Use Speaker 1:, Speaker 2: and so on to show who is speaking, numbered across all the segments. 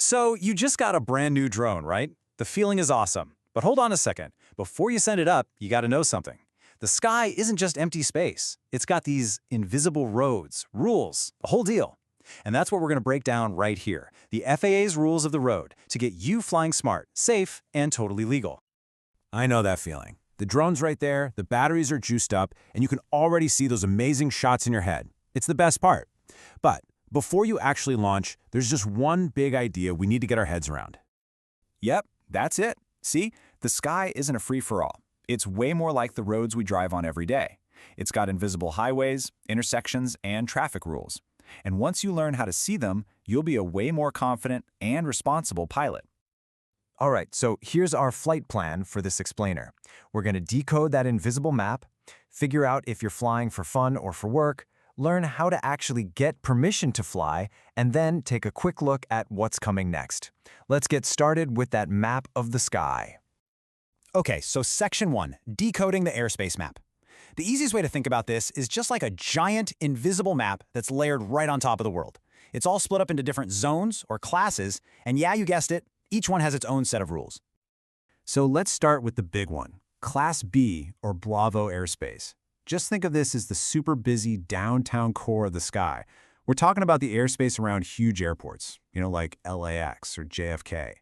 Speaker 1: So you just got a brand new drone, right? The feeling is awesome. But hold on a second. Before you send it up, you got to know something. The sky isn't just empty space. It's got these invisible roads, rules, the whole deal. And that's what we're going to break down right here. The FAA's rules of the road to get you flying smart, safe, and totally legal.
Speaker 2: I know that feeling. The drone's right there, the batteries are juiced up, and you can already see those amazing shots in your head. It's the best part. But before you actually launch, there's just one big idea we need to get our heads around.
Speaker 3: Yep, that's it. See, the sky isn't a free-for-all. It's way more like the roads we drive on every day. It's got invisible highways, intersections, and traffic rules. And once you learn how to see them, you'll be a way more confident and responsible pilot.
Speaker 4: All right, so here's our flight plan for this explainer. We're going to decode that invisible map, figure out if you're flying for fun or for work, learn how to actually get permission to fly, and then take a quick look at what's coming next. Let's get started with that map of the sky.
Speaker 1: Okay, so Section 1, decoding the airspace map. The easiest way to think about this is just like a giant, invisible map that's layered right on top of the world. It's all split up into different zones or classes, and yeah, you guessed it, each one has its own set of rules.
Speaker 2: So let's start with the big one, Class B or BVLOS airspace. Just think of this as the super busy downtown core of the sky. We're talking about the airspace around huge airports, like LAX or JFK.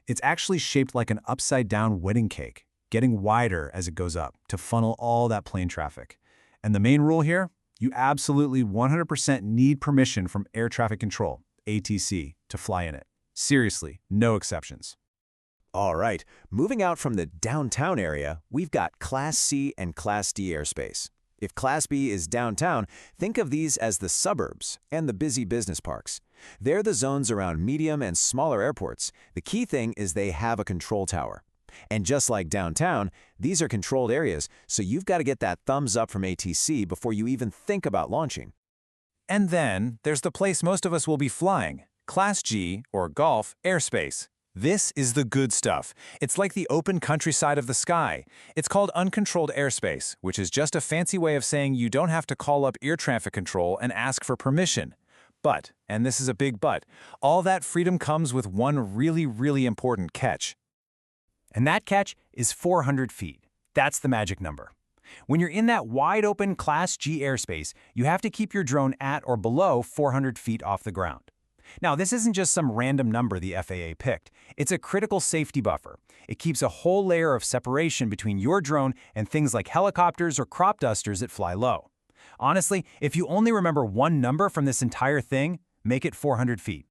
Speaker 2: It's actually shaped like an upside-down wedding cake, getting wider as it goes up to funnel all that plane traffic. And the main rule here? You absolutely 100% need permission from Air Traffic Control, ATC, to fly in it. Seriously, no exceptions.
Speaker 4: All right, moving out from the downtown area, we've got Class C and Class D airspace. If Class B is downtown, think of these as the suburbs and the busy business parks. They're the zones around medium and smaller airports. The key thing is they have a control tower. And just like downtown, these are controlled areas, so you've got to get that thumbs up from ATC before you even think about launching.
Speaker 1: And then there's the place most of us will be flying, Class G or Golf airspace. This is the good stuff. It's like the open countryside of the sky. It's called uncontrolled airspace, which is just a fancy way of saying you don't have to call up air traffic control and ask for permission. But, and this is a big but, all that freedom comes with one really, really important catch. And that catch is 400 feet. That's the magic number. When you're in that wide-open Class G airspace, you have to keep your drone at or below 400 feet off the ground. Now, this isn't just some random number the FAA picked. It's a critical safety buffer. It keeps a whole layer of separation between your drone and things like helicopters or crop dusters that fly low. Honestly, if you only remember one number from this entire thing, make it 400 feet.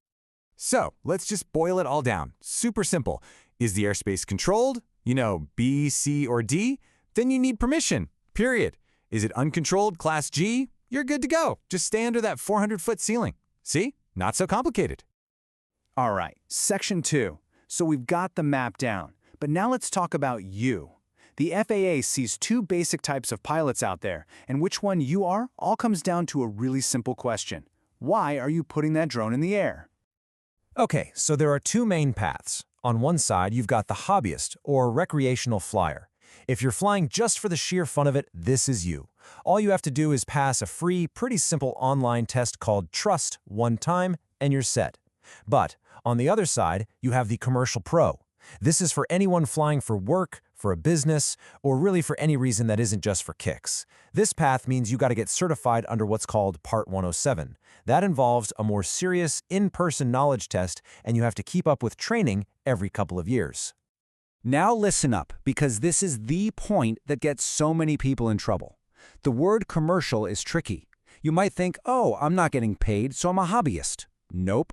Speaker 5: So, let's just boil it all down. Super simple. Is the airspace controlled? B, C, or D? Then you need permission, period. Is it uncontrolled, Class G? You're good to go. Just stay under that 400-foot ceiling. See? Not so complicated.
Speaker 3: All right, Section 2. So we've got the map down, but now let's talk about you. The FAA sees two basic types of pilots out there, and which one you are all comes down to a really simple question. Why are you putting that drone in the air?
Speaker 4: Okay, so there are two main paths. On one side, you've got the hobbyist or recreational flyer. If you're flying just for the sheer fun of it, this is you. All you have to do is pass a free, pretty simple online test called Trust one time, and you're set. But on the other side, you have the commercial pro. This is for anyone flying for work, for a business, or really for any reason that isn't just for kicks. This path means you got to get certified under what's called Part 107. That involves a more serious, in-person knowledge test, and you have to keep up with training every couple of years.
Speaker 3: Now listen up, because this is the point that gets so many people in trouble. The word commercial is tricky. You might think, oh, I'm not getting paid, so I'm a hobbyist. Nope.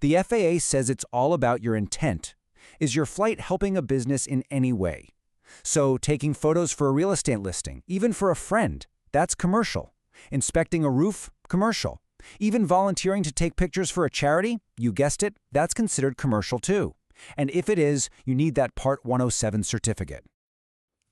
Speaker 3: The FAA says it's all about your intent. Is your flight helping a business in any way? So taking photos for a real estate listing, even for a friend, that's commercial. Inspecting a roof, commercial. Even volunteering to take pictures for a charity, you guessed it, that's considered commercial too. And if it is, you need that Part 107 certificate.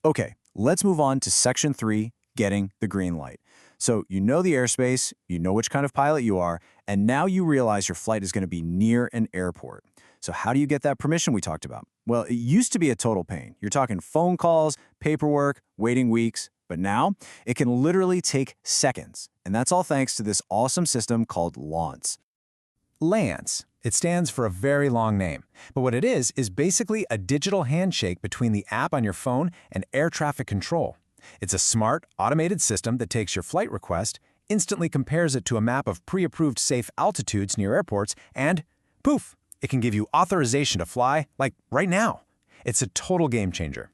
Speaker 2: Okay, let's move on to Section 3, getting the green light. So you know the airspace, you know which kind of pilot you are, and now you realize your flight is going to be near an airport. So how do you get that permission we talked about? Well, it used to be a total pain. You're talking phone calls, paperwork, waiting weeks, but now it can literally take seconds. And that's all thanks to this awesome system called LAANC. LAANC
Speaker 1: It stands for a very long name, but what it is basically a digital handshake between the app on your phone and air traffic control. It's a smart, automated system that takes your flight request, instantly compares it to a map of pre-approved safe altitudes near airports, and poof, it can give you authorization to fly, like right now. It's a total game changer.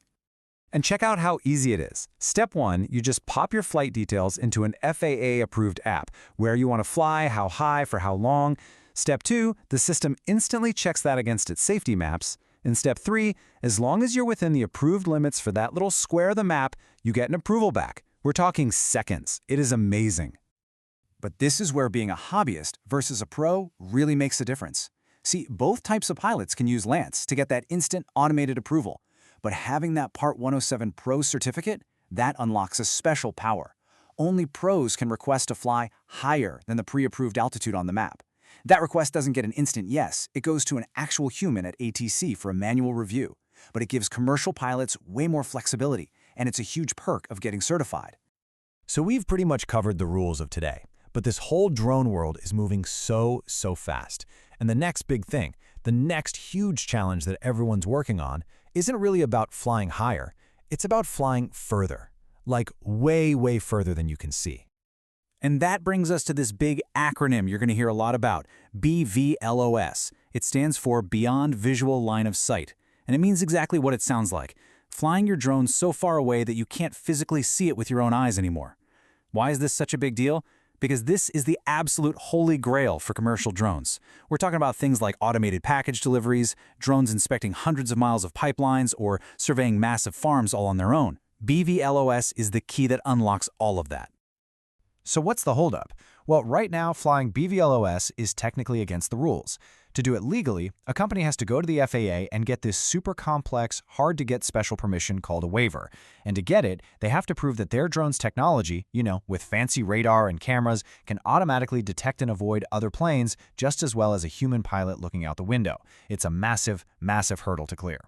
Speaker 2: And check out how easy it is. Step 1, you just pop your flight details into an FAA-approved app, where you want to fly, how high, for how long. Step 2, the system instantly checks that against its safety maps. In Step 3, as long as you're within the approved limits for that little square of the map, you get an approval back. We're talking seconds. It is amazing.
Speaker 3: But this is where being a hobbyist versus a pro really makes a difference. See, both types of pilots can use LAANC to get that instant automated approval. But having that Part 107 Pro certificate, that unlocks a special power. Only pros can request to fly higher than the pre-approved altitude on the map. That request doesn't get an instant yes, it goes to an actual human at ATC for a manual review. But it gives commercial pilots way more flexibility, and it's a huge perk of getting certified.
Speaker 4: So we've pretty much covered the rules of today, but this whole drone world is moving so fast. And the next big thing, the next huge challenge that everyone's working on, isn't really about flying higher, it's about flying further, like way further than you can see.
Speaker 3: And that brings us to this big acronym you're going to hear a lot about, BVLOS. It stands for Beyond Visual Line of Sight, and it means exactly what it sounds like, flying your drone so far away that you can't physically see it with your own eyes anymore. Why is this such a big deal? Because this is the absolute holy grail for commercial drones. We're talking about things like automated package deliveries, drones inspecting hundreds of miles of pipelines, or surveying massive farms all on their own. BVLOS is the key that unlocks all of that.
Speaker 4: So what's the holdup? Well, right now, flying BVLOS is technically against the rules. To do it legally, a company has to go to the FAA and get this super complex, hard-to-get special permission called a waiver. And to get it, they have to prove that their drone's technology, with fancy radar and cameras, can automatically detect and avoid other planes just as well as a human pilot looking out the window. It's a massive hurdle to clear.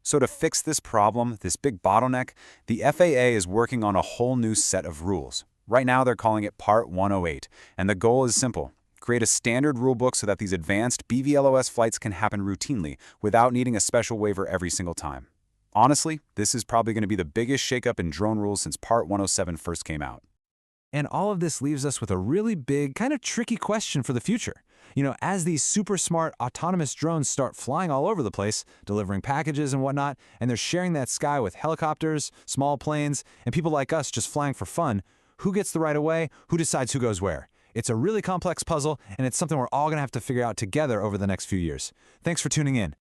Speaker 2: So to fix this problem, this big bottleneck, the FAA is working on a whole new set of rules. Right now, they're calling it Part 108, and the goal is simple. Create a standard rulebook so that these advanced BVLOS flights can happen routinely without needing a special waiver every single time. Honestly, this is probably going to be the biggest shakeup in drone rules since Part 107 first came out.
Speaker 4: And all of this leaves us with a really big, kind of tricky question for the future. As these super smart autonomous drones start flying all over the place, delivering packages and whatnot, and they're sharing that sky with helicopters, small planes, and people like us just flying for fun, who gets the right of way? Who decides who goes where? It's a really complex puzzle, and it's something we're all going to have to figure out together over the next few years. Thanks for tuning in.